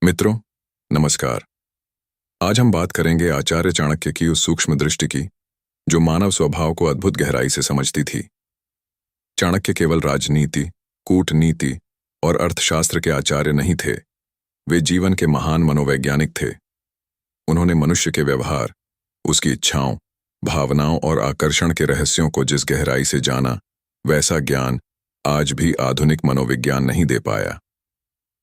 मित्रों, नमस्कार। आज हम बात करेंगे आचार्य चाणक्य की उस सूक्ष्म दृष्टि की जो मानव स्वभाव को अद्भुत गहराई से समझती थी। चाणक्य केवल राजनीति, कूटनीति और अर्थशास्त्र के आचार्य नहीं थे, वे जीवन के महान मनोवैज्ञानिक थे। उन्होंने मनुष्य के व्यवहार, उसकी इच्छाओं, भावनाओं और आकर्षण के रहस्यों को जिस गहराई से जाना, वैसा ज्ञान आज भी आधुनिक मनोविज्ञान नहीं दे पाया।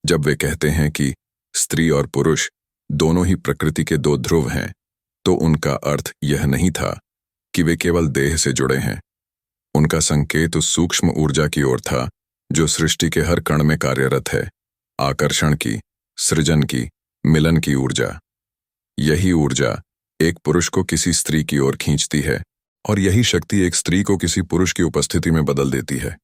जब वे कहते हैं कि स्त्री और पुरुष दोनों ही प्रकृति के दो ध्रुव हैं, तो उनका अर्थ यह नहीं था कि वे केवल देह से जुड़े हैं। उनका संकेत उस सूक्ष्म ऊर्जा की ओर था जो सृष्टि के हर कण में कार्यरत है, आकर्षण की, सृजन की, मिलन की ऊर्जा। यही ऊर्जा एक पुरुष को किसी स्त्री की ओर खींचती है और यही शक्ति एक स्त्री को किसी पुरुष की उपस्थिति में बदल देती है।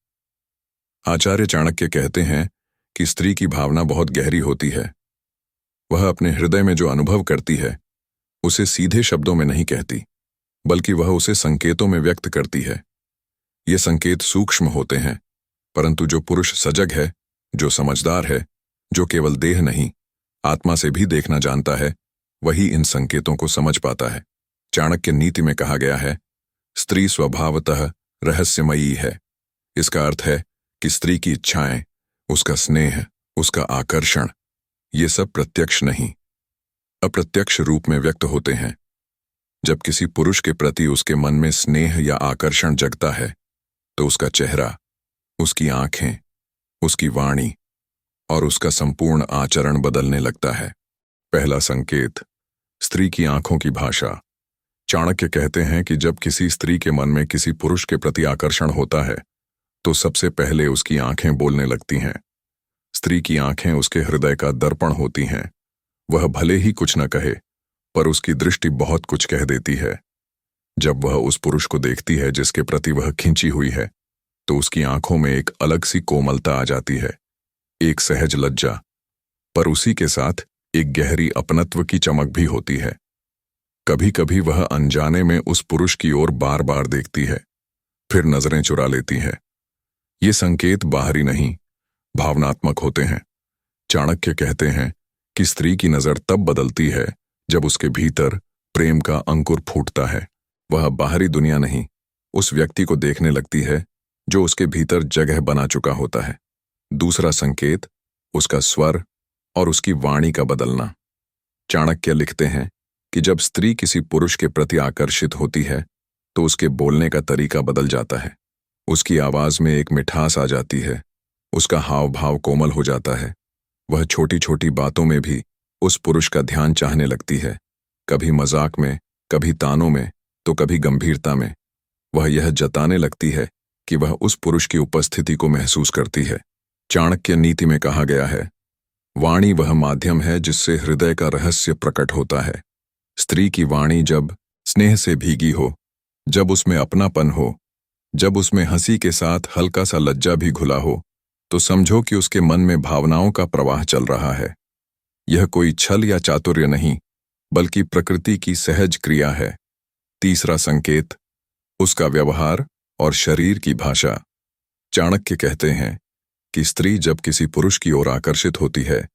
आचार्य चाणक्य कहते हैं कि स्त्री की भावना बहुत गहरी होती है। वह अपने हृदय में जो अनुभव करती है उसे सीधे शब्दों में नहीं कहती, बल्कि वह उसे संकेतों में व्यक्त करती है। ये संकेत सूक्ष्म होते हैं, परंतु जो पुरुष सजग है, जो समझदार है, जो केवल देह नहीं आत्मा से भी देखना जानता है, वही इन संकेतों को समझ पाता है। चाणक्य नीति में कहा गया है, स्त्री स्वभावतः रहस्यमयी है। इसका अर्थ है कि स्त्री की इच्छाएं, उसका स्नेह, उसका आकर्षण, ये सब प्रत्यक्ष नहीं, अप्रत्यक्ष रूप में व्यक्त होते हैं। जब किसी पुरुष के प्रति उसके मन में स्नेह या आकर्षण जगता है, तो उसका चेहरा, उसकी आंखें, उसकी वाणी और उसका संपूर्ण आचरण बदलने लगता है। पहला संकेत, स्त्री की आंखों की भाषा। चाणक्य कहते हैं कि जब किसी स्त्री के मन में किसी पुरुष के प्रति आकर्षण होता है, तो सबसे पहले उसकी आंखें बोलने लगती हैं। स्त्री की आंखें उसके हृदय का दर्पण होती हैं। वह भले ही कुछ न कहे, पर उसकी दृष्टि बहुत कुछ कह देती है। जब वह उस पुरुष को देखती है जिसके प्रति वह खिंची हुई है, तो उसकी आंखों में एक अलग सी कोमलता आ जाती है, एक सहज लज्जा, पर उसी के साथ एक गहरी अपनत्व की चमक भी होती है। कभी कभी वह अनजाने में उस पुरुष की ओर बार बार देखती है, फिर नजरें चुरा लेती है। ये संकेत बाहरी नहीं, भावनात्मक होते हैं। चाणक्य कहते हैं कि स्त्री की नजर तब बदलती है जब उसके भीतर प्रेम का अंकुर फूटता है। वह बाहरी दुनिया नहीं, उस व्यक्ति को देखने लगती है जो उसके भीतर जगह बना चुका होता है। दूसरा संकेत, उसका स्वर और उसकी वाणी का बदलना। चाणक्य लिखते हैं कि जब स्त्री किसी पुरुष के प्रति आकर्षित होती है, तो उसके बोलने का तरीका बदल जाता है। उसकी आवाज में एक मिठास आ जाती है, उसका हाव भाव कोमल हो जाता है। वह छोटी छोटी बातों में भी उस पुरुष का ध्यान चाहने लगती है, कभी मजाक में, कभी तानों में, तो कभी गंभीरता में। वह यह जताने लगती है कि वह उस पुरुष की उपस्थिति को महसूस करती है। चाणक्य नीति में कहा गया है, वाणी वह माध्यम है जिससे हृदय का रहस्य प्रकट होता है। स्त्री की वाणी जब स्नेह से भीगी हो, जब उसमें अपनापन हो, जब उसमें हंसी के साथ हल्का सा लज्जा भी घुला हो, तो समझो कि उसके मन में भावनाओं का प्रवाह चल रहा है। यह कोई छल या चातुर्य नहीं, बल्कि प्रकृति की सहज क्रिया है। तीसरा संकेत, उसका व्यवहार और शरीर की भाषा। चाणक्य कहते हैं कि स्त्री जब किसी पुरुष की ओर आकर्षित होती है,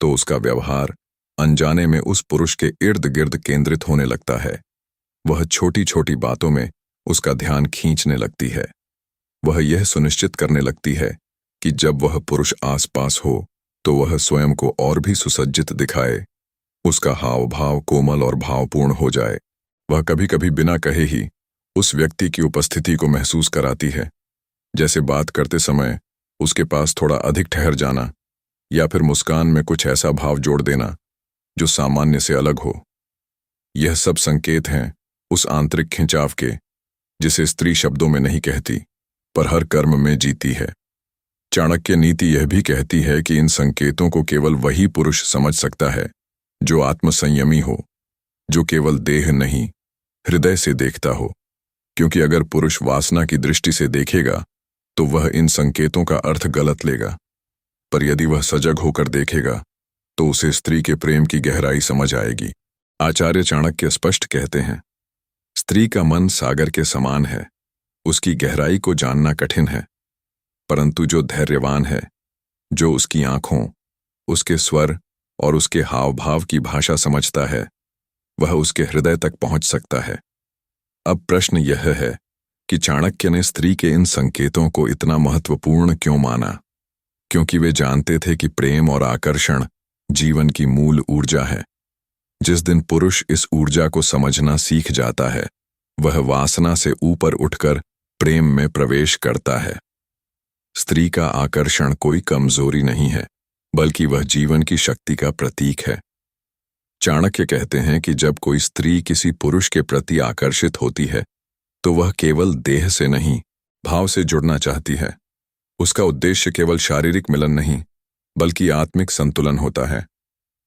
तो उसका व्यवहार अनजाने में उस पुरुष के इर्द गिर्द केंद्रित होने लगता है। वह छोटी छोटी बातों में उसका ध्यान खींचने लगती है। वह यह सुनिश्चित करने लगती है कि जब वह पुरुष आसपास हो, तो वह स्वयं को और भी सुसज्जित दिखाए, उसका हाव भाव कोमल और भावपूर्ण हो जाए। वह कभी कभी बिना कहे ही उस व्यक्ति की उपस्थिति को महसूस कराती है, जैसे बात करते समय उसके पास थोड़ा अधिक ठहर जाना, या फिर मुस्कान में कुछ ऐसा भाव जोड़ देना जो सामान्य से अलग हो। यह सब संकेत हैं उस आंतरिक खिंचाव के, जिसे स्त्री शब्दों में नहीं कहती, पर हर कर्म में जीती है। चाणक्य नीति यह भी कहती है कि इन संकेतों को केवल वही पुरुष समझ सकता है जो आत्मसंयमी हो, जो केवल देह नहीं हृदय से देखता हो। क्योंकि अगर पुरुष वासना की दृष्टि से देखेगा, तो वह इन संकेतों का अर्थ गलत लेगा, पर यदि वह सजग होकर देखेगा, तो उसे स्त्री के प्रेम की गहराई समझ आएगी। आचार्य चाणक्य स्पष्ट कहते हैं, स्त्री का मन सागर के समान है, उसकी गहराई को जानना कठिन है, परंतु जो धैर्यवान है, जो उसकी आंखों, उसके स्वर और उसके हाव भाव की भाषा समझता है, वह उसके हृदय तक पहुंच सकता है। अब प्रश्न यह है कि चाणक्य ने स्त्री के इन संकेतों को इतना महत्वपूर्ण क्यों माना? क्योंकि वे जानते थे कि प्रेम और आकर्षण जीवन की मूल ऊर्जा है। जिस दिन पुरुष इस ऊर्जा को समझना सीख जाता है, वह वासना से ऊपर उठकर प्रेम में प्रवेश करता है। स्त्री का आकर्षण कोई कमजोरी नहीं है, बल्कि वह जीवन की शक्ति का प्रतीक है। चाणक्य कहते हैं कि जब कोई स्त्री किसी पुरुष के प्रति आकर्षित होती है, तो वह केवल देह से नहीं, भाव से जुड़ना चाहती है। उसका उद्देश्य केवल शारीरिक मिलन नहीं, बल्कि आत्मिक संतुलन होता है।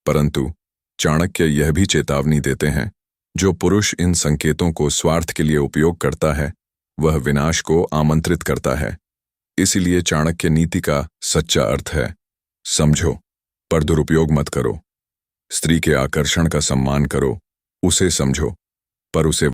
परंतु चाणक्य यह भी चेतावनी देते हैं, जो पुरुष इन संकेतों को स्वार्थ के लिए उपयोग करता है, वह विनाश को आमंत्रित करता है। इसीलिए चाणक्य नीति का सच्चा अर्थ है, समझो पर दुरुपयोग मत करो। स्त्री के आकर्षण का सम्मान करो, उसे समझो पर उसे